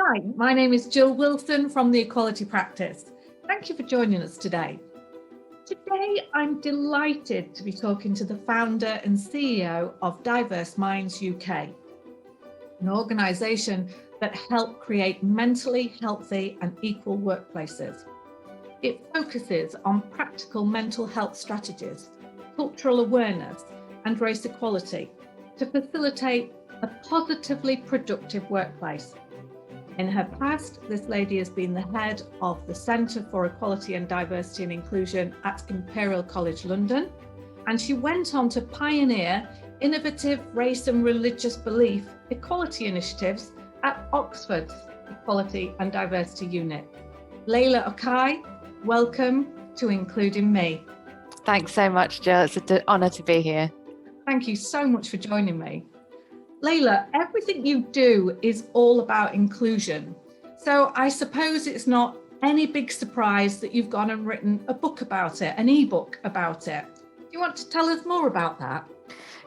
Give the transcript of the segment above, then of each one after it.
Hi, my name is Jill Wilson from the Equality Practice. Thank you for joining us today. Today, I'm delighted to be talking to the founder and CEO of Diverse Minds UK, an organisation that helps create mentally healthy and equal workplaces. It focuses on practical mental health strategies, cultural awareness, and race equality to facilitate a positively productive workplace. In her past, this lady has been the head of the Centre for Equality and Diversity and Inclusion at Imperial College London, and she went on to pioneer innovative race and religious belief equality initiatives at Oxford's Equality and Diversity Unit. Leyla Okhai, welcome to Including Me. Thanks so much, Jill. It's an honour to be here. Thank you so much for joining me. Leyla, everything you do is all about inclusion. So I suppose it's not any big surprise that you've gone and written a book about it, an ebook about it. Do you want to tell us more about that?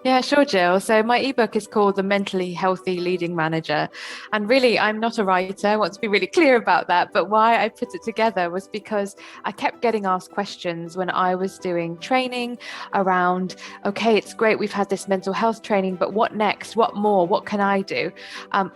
Yeah, sure, Jill. So my ebook is called The Mentally Healthy Leading Manager. And really, I'm not a writer. I want to be really clear about that. But why I put it together was because I kept getting asked questions when I was doing training around, okay, it's great, we've had this mental health training, but what next? What more? What can I do?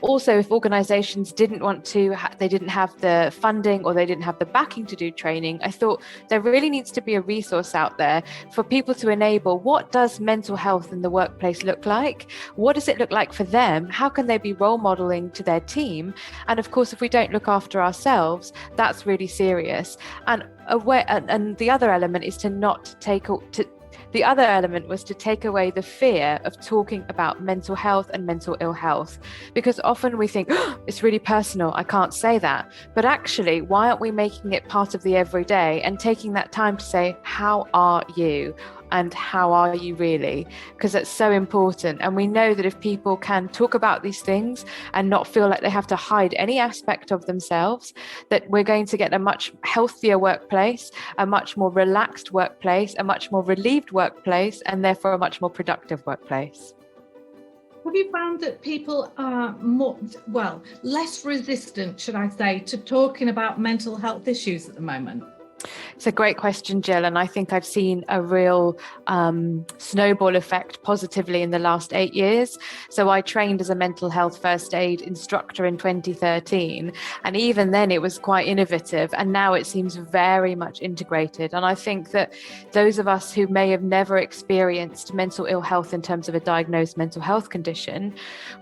Also, if organizations didn't want to, they didn't have the funding or they didn't have the backing to do training, I thought there really needs to be a resource out there for people to enable what does mental health in the workplace look like? What does it look like for them? How can they be role modeling to their team? And of course, if we don't look after ourselves, that's really serious. And the other element is the other element was to take away the fear of talking about mental health and mental ill health, because often we think, oh, it's really personal, I can't say that. But actually, why aren't we making it part of the everyday and taking that time to say, how are you? And how are you really? Because that's so important. And we know that if people can talk about these things and not feel like they have to hide any aspect of themselves, that we're going to get a much healthier workplace, a much more relaxed workplace, a much more relieved workplace, and therefore a much more productive workplace. Have you found that people are less resistant, should I say, to talking about mental health issues at the moment? It's a great question, Jill, and I think I've seen a real snowball effect positively in the last 8 years. So I trained as a mental health first aid instructor in 2013, and even then it was quite innovative, and now it seems very much integrated. And I think that those of us who may have never experienced mental ill health in terms of a diagnosed mental health condition,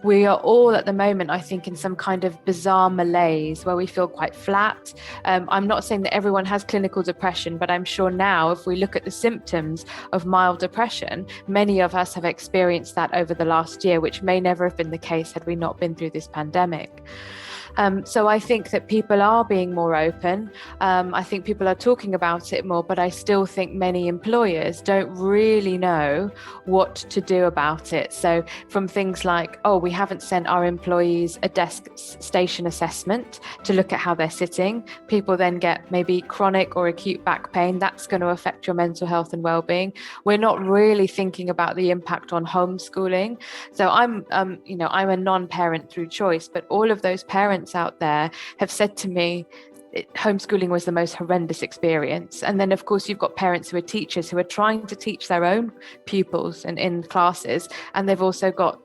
we are all at the moment, I think, in some kind of bizarre malaise where we feel quite flat. I'm not saying that everyone has clinical depression, but I'm sure now if we look at the symptoms of mild depression, many of us have experienced that over the last year, which may never have been the case had we not been through this pandemic. So I think that people are being more open. I think people are talking about it more, but I still think many employers don't really know what to do about it. So from things like, oh, we haven't sent our employees a desk station assessment to look at how they're sitting. People then get maybe chronic or acute back pain. That's going to affect your mental health and well-being. We're not really thinking about the impact on homeschooling. So I'm a non-parent through choice, but all of those parents out there have said to me, homeschooling was the most horrendous experience. And then, of course, you've got parents who are teachers who are trying to teach their own pupils and in classes, and they've also got,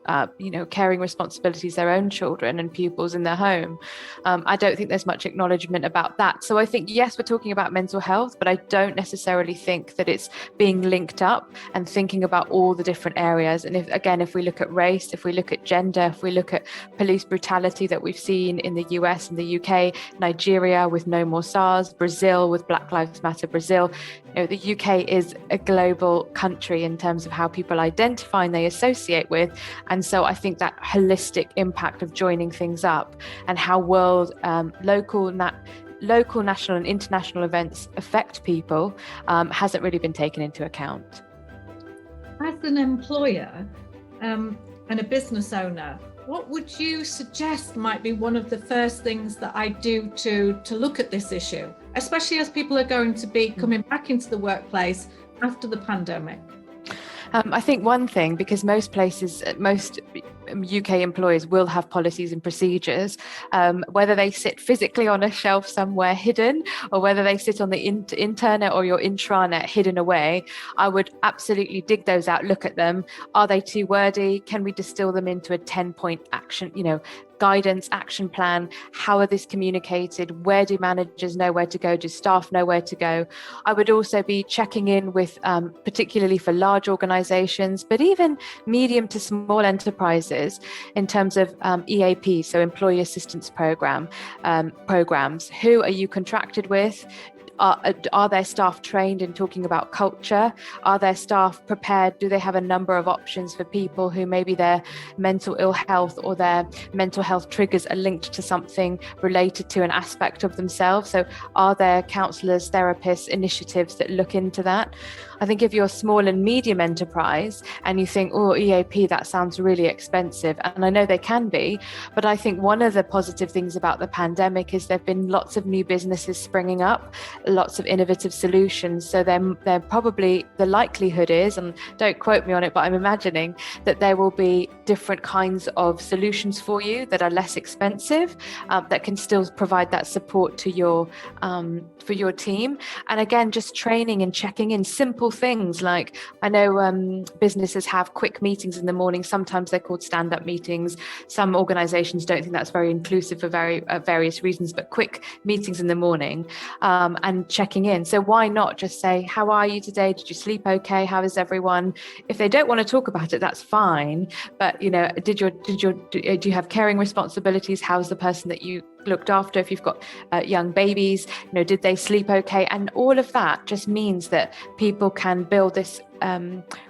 caring responsibilities, their own children and pupils in their home. I don't think there's much acknowledgement about that. So I think, yes, we're talking about mental health, but I don't necessarily think that it's being linked up and thinking about all the different areas. And if we look at race, if we look at gender, if we look at police brutality that we've seen in the US and the UK, Nigeria with No More SARS, Brazil with Black Lives Matter Brazil. The UK is a global country in terms of how people identify and they associate with. And so I think that holistic impact of joining things up and how local, national and international events affect people hasn't really been taken into account. As an employer and a business owner, what would you suggest might be one of the first things that I do to look at this issue, especially as people are going to be coming back into the workplace after the pandemic? I think one thing, because most UK employers will have policies and procedures, whether they sit physically on a shelf somewhere hidden, or whether they sit on the internet or your intranet hidden away. I would absolutely dig those out, look at them. Are they too wordy? Can we distill them into a 10-point action, guidance, action plan? How are this communicated? Where do managers know where to go? Do staff know where to go? I would also be checking in with, particularly for large organizations, but even medium to small enterprises, in terms of EAP, so employee assistance programs. Who are you contracted with? Are their staff trained in talking about culture? Are their staff prepared? Do they have a number of options for people who maybe their mental ill health or their mental health triggers are linked to something related to an aspect of themselves? So are there counsellors, therapists, initiatives that look into that? I think if you're a small and medium enterprise and you think, oh, EAP, that sounds really expensive, and I know they can be, but I think one of the positive things about the pandemic is there've been lots of new businesses springing up, lots of innovative solutions. So they're probably, the likelihood is, and don't quote me on it, but I'm imagining that there will be different kinds of solutions for you that are less expensive, that can still provide that support to your for your team. And again, just training and checking in, simple things like, I know businesses have quick meetings in the morning. Sometimes they're called stand-up meetings. Some organizations don't think that's very inclusive for various reasons, but quick meetings in the morning, and checking in. So why not just say, how are you today? Did you sleep okay? How is everyone? If they don't want to talk about it, that's fine. But do you have caring responsibilities? How's the person that you looked after? If you've got young babies, did they sleep okay? And all of that just means that people can build this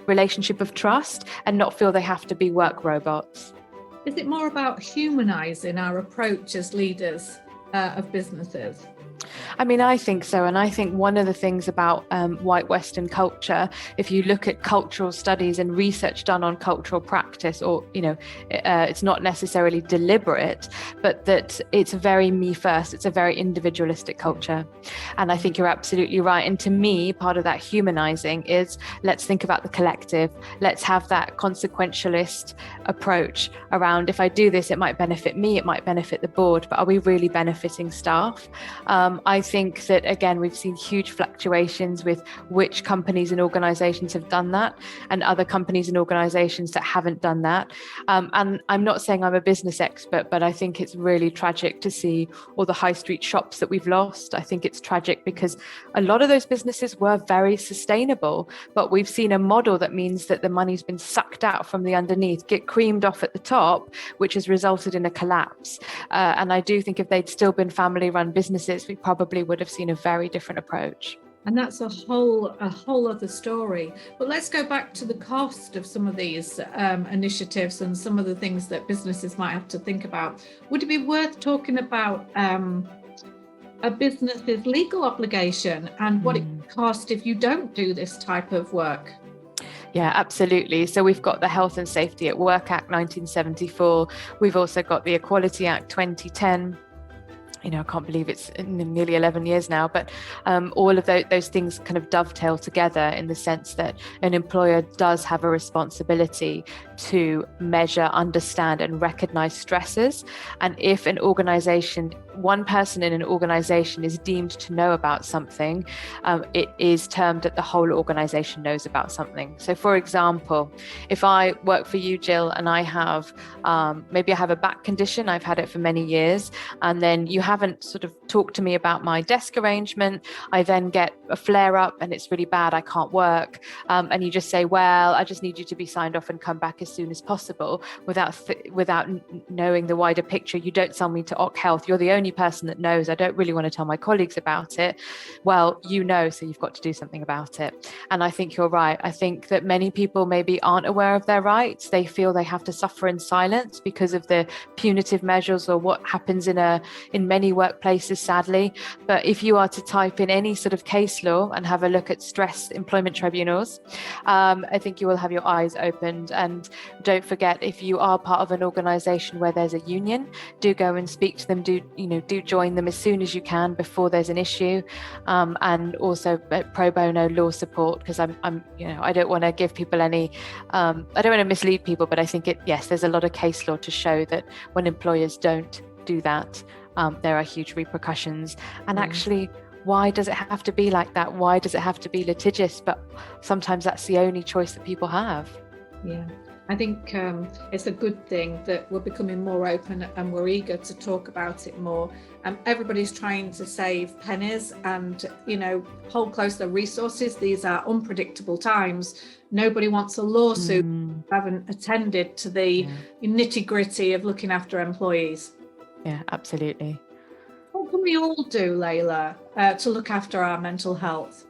relationship of trust and not feel they have to be work robots. Is it more about humanizing our approach as leaders of businesses? I mean, I think so. And I think one of the things about white Western culture, if you look at cultural studies and research done on cultural practice, or, it's not necessarily deliberate, but that it's very me first. It's a very individualistic culture. And I think you're absolutely right. And to me, part of that humanizing is, let's think about the collective. Let's have that consequentialist approach around, if I do this, it might benefit me, it might benefit the board, but are we really benefiting staff? I think that, again, we've seen huge fluctuations with which companies and organizations have done that, and other companies and organizations that haven't done that. And I'm not saying I'm a business expert, but I think it's really tragic to see all the high street shops that we've lost. I think it's tragic because a lot of those businesses were very sustainable, but we've seen a model that means that the money's been sucked out from the underneath, get creamed off at the top, which has resulted in a collapse. And I do think if they'd still been family-run businesses, we probably would have seen a very different approach. And that's a whole other story. But let's go back to the cost of some of these initiatives and some of the things that businesses might have to think about. Would it be worth talking about a business's legal obligation and what it costs if you don't do this type of work? Yeah, absolutely. So we've got the Health and Safety at Work Act 1974. We've also got the Equality Act 2010. I can't believe it's nearly 11 years now, but all of those things kind of dovetail together in the sense that an employer does have a responsibility to measure, understand, and recognize stresses. And if an organization, one person in an organization is deemed to know about something, it is termed that the whole organization knows about something. So for example, if I work for you, Jill, and I have, maybe I have a back condition, I've had it for many years, and then you haven't sort of talked to me about my desk arrangement, I then get a flare up and it's really bad, I can't work. And you just say, well, I just need you to be signed off and come back as soon as possible, without knowing the wider picture. You don't send me to Oc Health. You're the only person that knows. I don't really want to tell my colleagues about it. Well, so you've got to do something about it. And I think you're right. I think that many people maybe aren't aware of their rights. They feel they have to suffer in silence because of the punitive measures or what happens in many many workplaces, sadly. But if you are to type in any sort of case law and have a look at stress employment tribunals, I think you will have your eyes opened. And don't forget, if you are part of an organisation where there's a union, do go and speak to them. Do join them as soon as you can before there's an issue, and also pro bono law support, because I don't want to give people any, I don't want to mislead people, but I think there's a lot of case law to show that when employers don't do that, there are huge repercussions. And actually, why does it have to be like that? Why does it have to be litigious? But sometimes that's the only choice that people have. Yeah, I think it's a good thing that we're becoming more open and we're eager to talk about it more. Everybody's trying to save pennies and, hold close their resources. These are unpredictable times. Nobody wants a lawsuit. Haven't attended to the nitty-gritty of looking after employees. Yeah, absolutely. What can we all do, Leyla, to look after our mental health?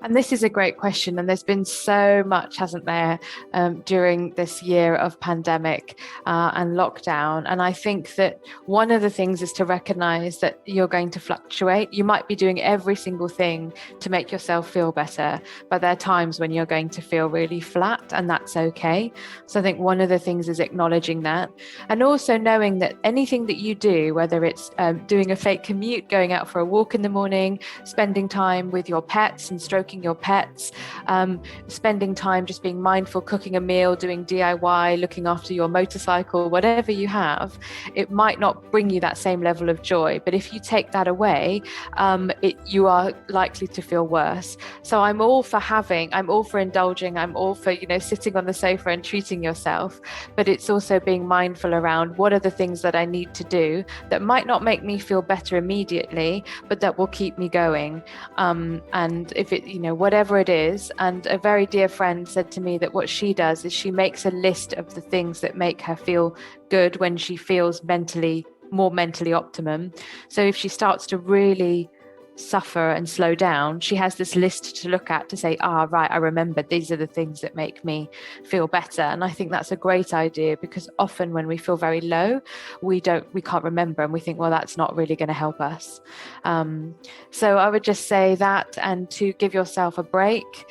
And this is a great question. And there's been so much, hasn't there, during this year of pandemic and lockdown. And I think that one of the things is to recognize that you're going to fluctuate. You might be doing every single thing to make yourself feel better, but there are times when you're going to feel really flat, and that's okay. So I think one of the things is acknowledging that, and also knowing that anything that you do, whether it's doing a fake commute, going out for a walk in the morning, spending time with your pets and stroking your pets, spending time just being mindful, cooking a meal, doing DIY, looking after your motorcycle, whatever you have, it might not bring you that same level of joy. But if you take that away, you are likely to feel worse. So I'm all for indulging, I'm all for, sitting on the sofa and treating yourself. But it's also being mindful around what are the things that I need to do that might not make me feel better immediately, but that will keep me going. And if whatever it is. And a very dear friend said to me that what she does is she makes a list of the things that make her feel good when she feels more mentally optimum. So if she starts to really suffer and slow down, she has this list to look at to say, right, I remember these are the things that make me feel better. And I think that's a great idea, because often when we feel very low, we can't remember, and we think, well, that's not really going to help us. So I would just say that, and to give yourself a break,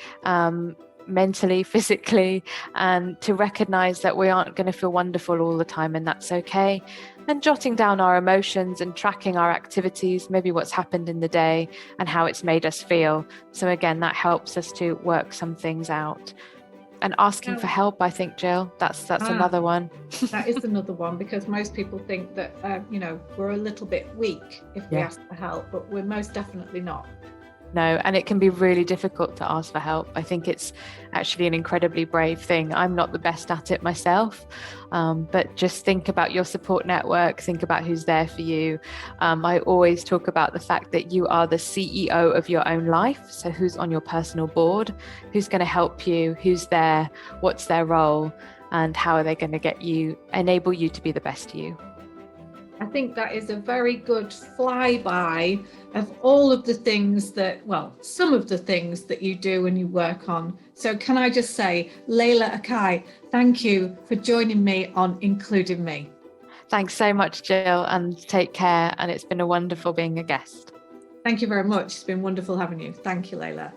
mentally, physically, and to recognize that we aren't going to feel wonderful all the time, and that's okay. And jotting down our emotions and tracking our activities, maybe what's happened in the day and how it's made us feel. So again, that helps us to work some things out. And asking for help, I think, Jill, that's another one. That is another one, because most people think that, we're a little bit weak if we ask for help, but we're most definitely not. No, and it can be really difficult to ask for help. I think it's actually an incredibly brave thing. I'm not the best at it myself, but just think about your support network, think about who's there for you. I always talk about the fact that you are the CEO of your own life. So who's on your personal board, who's going to help you, who's there, what's their role, and how are they going to enable you to be the best you. I think that is a very good flyby of all of the things some of the things that you do and you work on. So can I just say, Leyla Okhai, thank you for joining me on Including Me. Thanks so much, Jill, and take care. And it's been a wonderful being a guest. Thank you very much. It's been wonderful having you. Thank you, Leyla.